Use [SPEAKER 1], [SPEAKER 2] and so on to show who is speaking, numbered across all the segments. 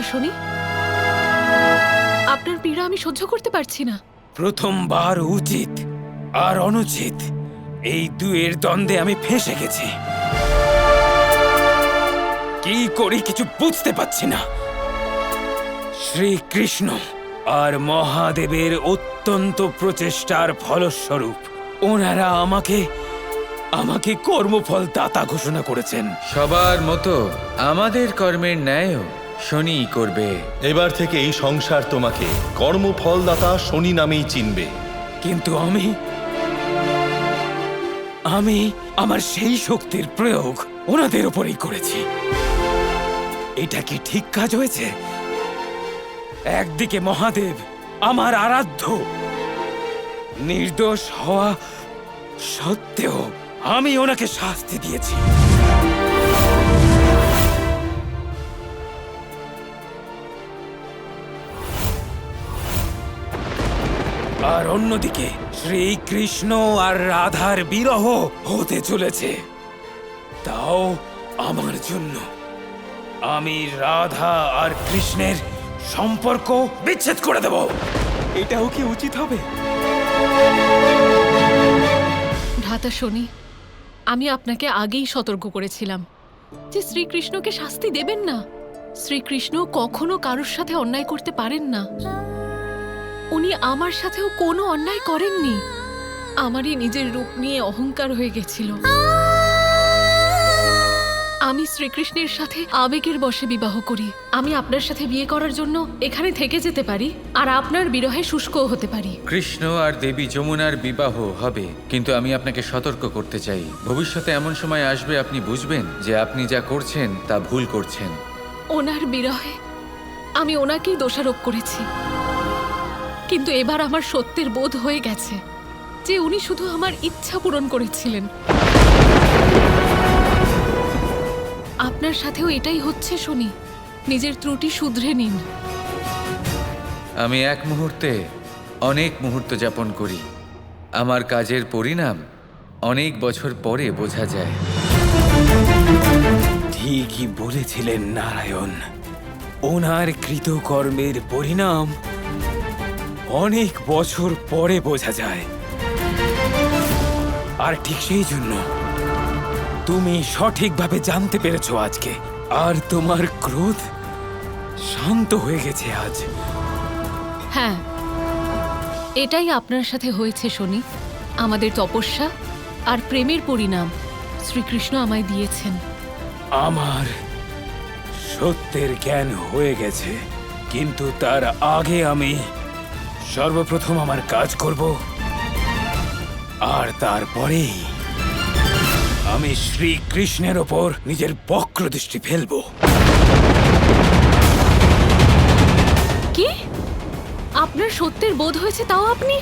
[SPEAKER 1] ভ্রাতা শনি, আপনার পীড়া আমি সহ্য করতে পারছি না।
[SPEAKER 2] প্রথমবার উচিত আর অনুচিত এই দুয়ের দ্বন্দ্বে আমি ফেঁসে গেছি। কি করি কিছু বুঝতে পারছি না। শ্রীকৃষ্ণ আর মহাদেবের অত্যন্ত প্রচেষ্টার ফলস্বরূপ ওনারা আমাকে কর্মফল দাতা ঘোষণা করেছেন।
[SPEAKER 3] সবার মতো আমাদের কর্মের ন্যায়ও শনি করবে।
[SPEAKER 4] এবার থেকে এই সংসার তোমাকে কর্মফলদাতা শনি নামেই চিনবে।
[SPEAKER 2] কিন্তু আমি আমার সেই শক্তির প্রয়োগ ওনাদের উপরেই করেছি। এটা কি ঠিক কাজ হয়েছে? একদিকে মহাদেব আমার আরাধ্য, নির্দোষ হওয়া সত্ত্বেও আমি ওনাকে শাস্তি দিয়েছি। আর অন্যদিকে শ্রীকৃষ্ণ আর রাধার বিরহ হতে চলেছে, তাও আমার জন্য। আমি রাধা আর কৃষ্ণের সম্পর্ক বিচ্ছেদ করে দেব। এটাও কি উচিত হবে?
[SPEAKER 1] ভ্রাতা শনি, আমি আপনাকে আগেই সতর্ক করেছিলাম যে শ্রীকৃষ্ণকে শাস্তি দেবেন না। শ্রীকৃষ্ণ কখনো কারোর সাথে অন্যায় করতে পারেন না। উনি আমার সাথেও কোনো অন্যায় করেননি। আমারই নিজের রূপ নিয়ে অহংকার হয়ে গেছিল। আমি শ্রীকৃষ্ণের সাথে আবেগের বশে বিবাহ করি। আমি আপনার সাথে বিয়ে করার জন্য এখানে থেকে যেতে পারি, আর আপনার বিরহে শুষ্কও হতে পারি।
[SPEAKER 3] কৃষ্ণ আর দেবী যমুনার বিবাহ হবে, কিন্তু আমি আপনাকে সতর্ক করতে চাই, ভবিষ্যতে এমন সময় আসবে আপনি বুঝবেন যে আপনি যা করছেন তা ভুল করছেন।
[SPEAKER 1] ওনার বিরহে আমি ওনাকেই দোষারোপ করেছি, কিন্তু এবার আমার সত্যের বোধ হয়ে গেছে যে উনি শুধু আমার ইচ্ছা পূরণ করেছিলেন। আপনার সাথেও এটাই হচ্ছে শনি। নিজের ত্রুটি শুধরে নিন।
[SPEAKER 3] আমি এক মুহূর্তে অনেক মুহূর্ত যাপন করি। আমার কাজের পরিণাম অনেক বছর পরে বোঝা যায়।
[SPEAKER 2] ঠিকই বলেছিলেন নারায়ণ। ওনার কৃতকর্মের পরিণাম অনেক বছর পরে বোঝা যায়। আর ঠিক সেই জন্য তুমি সঠিকভাবে জানতে পেরেছো আজকে, আর তোমার ক্রোধ শান্ত হয়ে গেছে আজ।
[SPEAKER 1] হ্যাঁ, এটাই আপনার সাথে হয়েছে শনি। আমাদের তপস্যা আর প্রেমের পরিণাম শ্রীকৃষ্ণ আমায় দিয়েছেন।
[SPEAKER 2] আমার সত্যের জ্ঞান হয়ে গেছে, কিন্তু তার আগে আমি সর্বপ্রথম আমার কাজ করব, আর তারপরেই আমি শ্রীকৃষ্ণের ওপর নিজের বক্র দৃষ্টি ফেলবো।
[SPEAKER 1] কি? আপনার সত্যের বোধ হয়েছে, তাও আপনি?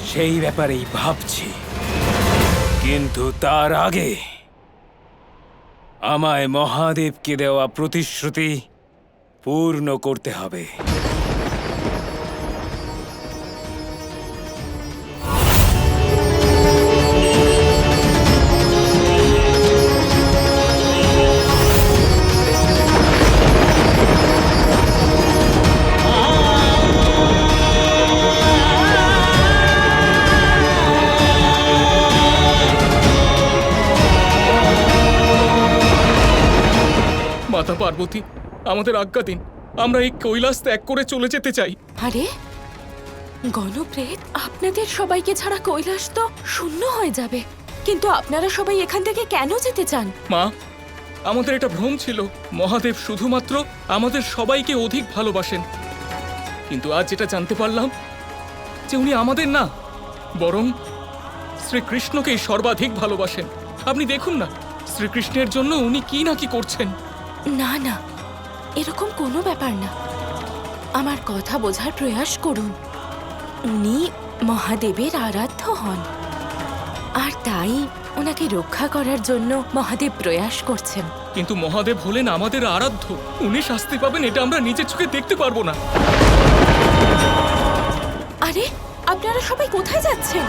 [SPEAKER 2] সেই ব্যাপারেই ভাবছি, কিন্তু তার আগে আমায় মহাদেবকে দেওয়া প্রতিশ্রুতি পূর্ণ করতে হবে।
[SPEAKER 5] মাতা পার্বতী, আমাদের আজ্ঞা দিন, আমরা এই কৈলাস ত্যাগ করে চলে যেতে চাই।
[SPEAKER 6] আরে গণপ্রেত, আপনাদের সবাইকে ছাড়া কৈলাস তো শূন্য হয়ে যাবে। কিন্তু আপনারা সবাই এখান থেকে কেন যেতে চান?
[SPEAKER 5] মা, আমাদের এটা ভ্রম ছিল। মহাদেব শুধুমাত্র আমাদের সবাইকে অধিক ভালোবাসেন, কিন্তু আজ যেটা জানতে পারলাম যে উনি আমাদের না, বরং শ্রীকৃষ্ণকেই সর্বাধিক ভালোবাসেন। আপনি দেখুন না, শ্রীকৃষ্ণের জন্য উনি কি না কি করছেন।
[SPEAKER 6] না না, এরকম কোনো ব্যাপার না। আমার কথা বোঝার প্রয়াস করুন। উনি মহাদেবের আরাধ্য হন, আর তাই ওনাকে রক্ষা করার জন্য মহাদেব প্রয়াস করছেন।
[SPEAKER 5] কিন্তু মহাদেব হলেন আমাদের আরাধ্য। উনি শাস্তি পাবেন এটা আমরা নিজের চোখে দেখতে পারবো না।
[SPEAKER 6] আরে আপনারা সবাই কোথায় যাচ্ছেন?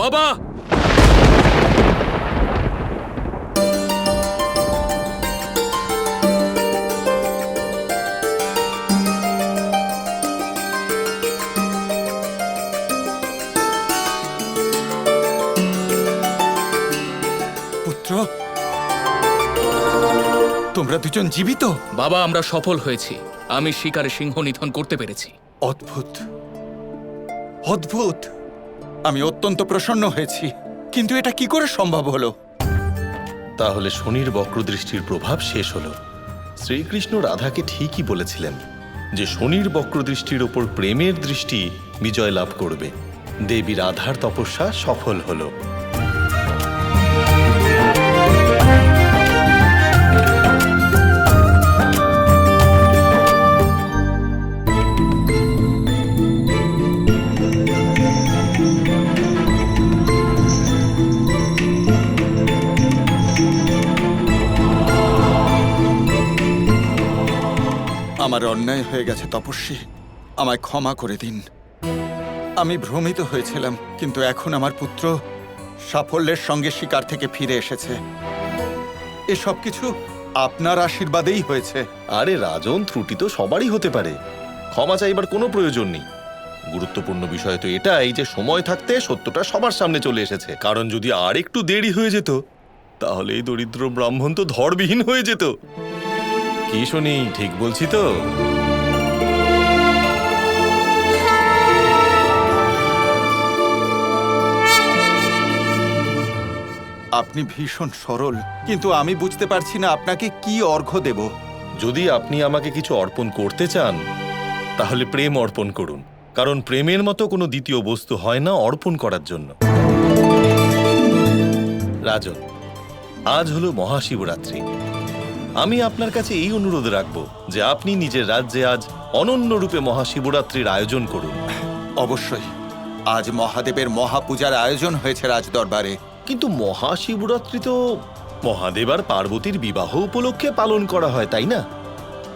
[SPEAKER 5] বাবা!
[SPEAKER 7] পুত্র, তোমরা দুজন জীবিত?
[SPEAKER 5] বাবা, আমরা সফল হয়েছি। আমি শিকারে সিংহ নিধন করতে পেরেছি।
[SPEAKER 7] অদ্ভুত, অদ্ভুত। আমি অত্যন্ত প্রসন্ন হয়েছি, কিন্তু এটা কি করে সম্ভব হলো?
[SPEAKER 4] তাহলে শনির বক্রদৃষ্টির প্রভাব শেষ হলো। শ্রীকৃষ্ণ রাধাকে ঠিকই বলেছিলেন যে শনির বক্রদৃষ্টির ওপর প্রেমের দৃষ্টি বিজয় লাভ করবে। দেবী রাধার তপস্যা সফল হলো।
[SPEAKER 7] আমার অন্যায় হয়ে গেছে তপস্বী, আমায় ক্ষমা করে দিন। আমি ভ্রমিত হয়েছিলাম, কিন্তু এখন আমার পুত্র সাফল্যের সঙ্গে শিকার থেকে ফিরে এসেছে। এসব কিছু আপনার আশীর্বাদেই হয়েছে।
[SPEAKER 4] আরে রাজন, ত্রুটি তো সবারই হতে পারে, ক্ষমা চাইবার কোনো প্রয়োজন নেই। গুরুত্বপূর্ণ বিষয় তো এটাই যে সময় থাকতে সত্যটা সবার সামনে চলে এসেছে। কারণ যদি আর একটু দেরি হয়ে যেত, তাহলে এই দরিদ্র ব্রাহ্মণ তো ধড়বিহীন হয়ে যেত। কি শুনি, ঠিক বলছি তো?
[SPEAKER 7] আপনি ভীষণ সরল, কিন্তু আমি বুঝতে পারছি না আপনাকে কি অর্ঘ্য দেব।
[SPEAKER 4] যদি আপনি আমাকে কিছু অর্পণ করতে চান, তাহলে প্রেম অর্পণ করুন। কারণ প্রেমের মতো কোনো দ্বিতীয় বস্তু হয় না অর্পণ করার জন্য। রাজন, আজ হলো মহাশিবরাত্রি। আমি আপনার কাছে এই অনুরোধ রাখব যে আপনি নিজের রাজ্যে আজ অনন্য রূপে মহাশিবরাত্রির আয়োজন করুন।
[SPEAKER 7] অবশ্যই, আজ মহাদেবের মহাপূজার আয়োজন হয়েছে রাজদরবারে।
[SPEAKER 4] কিন্তু মহাশিবরাত্রি তো মহাদেব আর পার্বতীর বিবাহ উপলক্ষে পালন করা হয়, তাই না?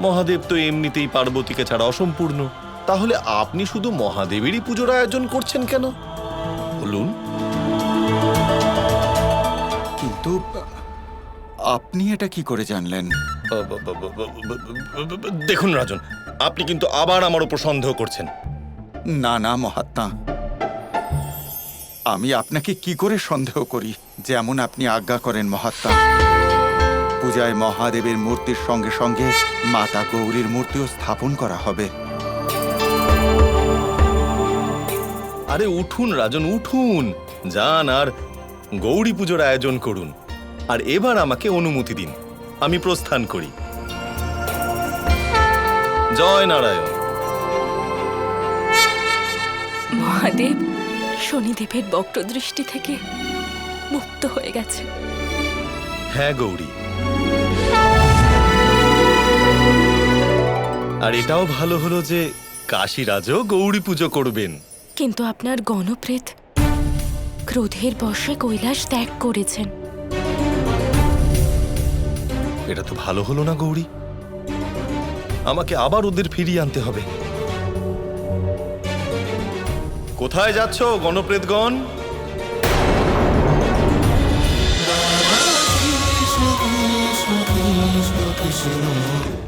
[SPEAKER 4] মহাদেব তো এমনিতেই পার্বতীকে ছাড়া অসম্পূর্ণ। তাহলে আপনি শুধু মহাদেবেরই পুজোর আয়োজন করছেন কেন বলুন?
[SPEAKER 7] কিন্তু আপনি এটা কি করে জানলেন?
[SPEAKER 4] দেখুন রাজন, আপনি কিন্তু আবার আমার উপর সন্দেহ করছেন।
[SPEAKER 7] না না মহাত্মা, আমি আপনাকে কি করে সন্দেহ করি? যেমন আপনি আজ্ঞা করেন মহাত্মা। পূজায় মহাদেবের মূর্তির সঙ্গে সঙ্গে মাতা গৌরীর মূর্তিও স্থাপন করা হবে।
[SPEAKER 4] আরে উঠুন রাজন, উঠুন, যান আর গৌরী পুজোর আয়োজন করুন। আর এবার আমাকে অনুমতি দিন, আমি প্রস্থান করি। জয় নারায়ণ।
[SPEAKER 6] মহাদেব শনিদেবের বক্রদৃষ্টি থেকে মুক্ত হয়ে গেছে।
[SPEAKER 4] হ্যাঁ গৌরী, আর এটাও ভালো হলো যে কাশীরাজও গৌরী পুজো করবেন।
[SPEAKER 6] কিন্তু আপনার গণপ্রেত ক্রোধের বশে কৈলাস ত্যাগ করেছেন।
[SPEAKER 4] এটা তো ভালো হলো না গৌরী, আমাকে আবার ওদের ফিরিয়ে আনতে হবে। কোথায় যাচ্ছ গণপ্রেতগণ?
[SPEAKER 8] Krishna Krishna Krishna Krishna